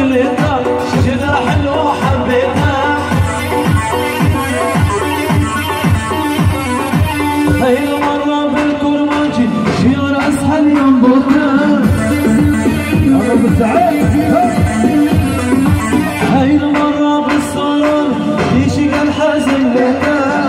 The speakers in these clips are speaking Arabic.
كلتها شجرة حلوة حبيتها هاي المرة بالكرماجي شيار أسحل ينبوتها أنا بالسعيد هاي المرة بالسرور يشيك الحزن لها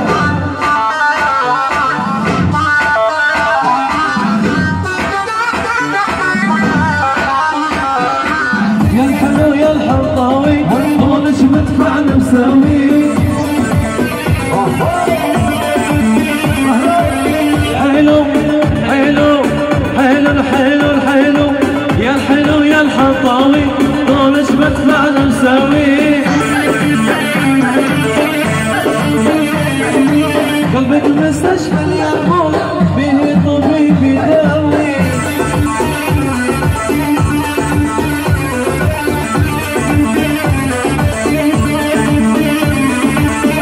يا الحلو يا الحطاوي طولش مدفعنا مساوي حلو حلو حلو الحلو الحلو يا الحلو يا الحطاوي طولش مدفعنا مساوي قلبك مستشفى اليرموك به طبيب يداوي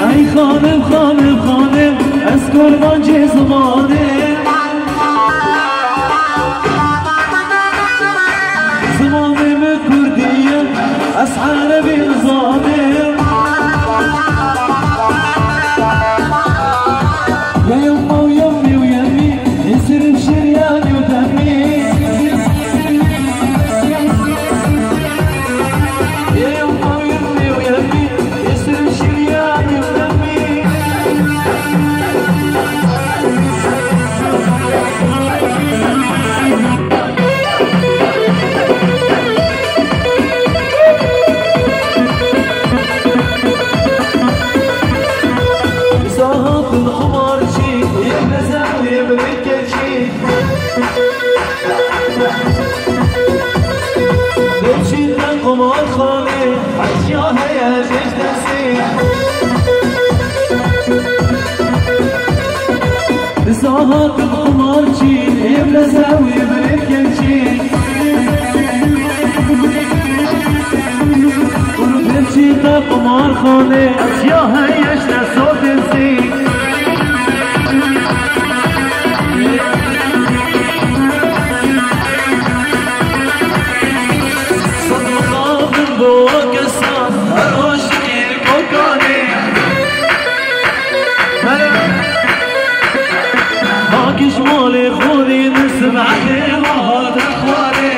اي خانم خانم خانم اذكر منجي زماني زماني بالكردية اسحار بنظامي يا يما ويمي ويمي يصير بشرياني ودمي يا يما ويمي ويمي يصير بشرياني ودمي زهق الخمار شي يبنى زاوية بمكة شي بمشي القمار خالي عشياها يا جيش نسي زهق الخمار شي يبنى زاوية بمكة شي بمشي القمار خالي عشياها يا جيش صوت نسي بواك الصاف اروش الكوكاني هاك شمالي خوري نسمعتي وهاد اخواني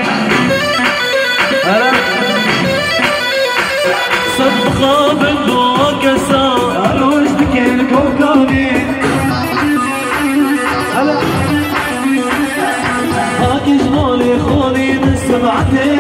صدق خابن بواك الصاف اروش الكوكاني هاك شمالي خوري نسمعتي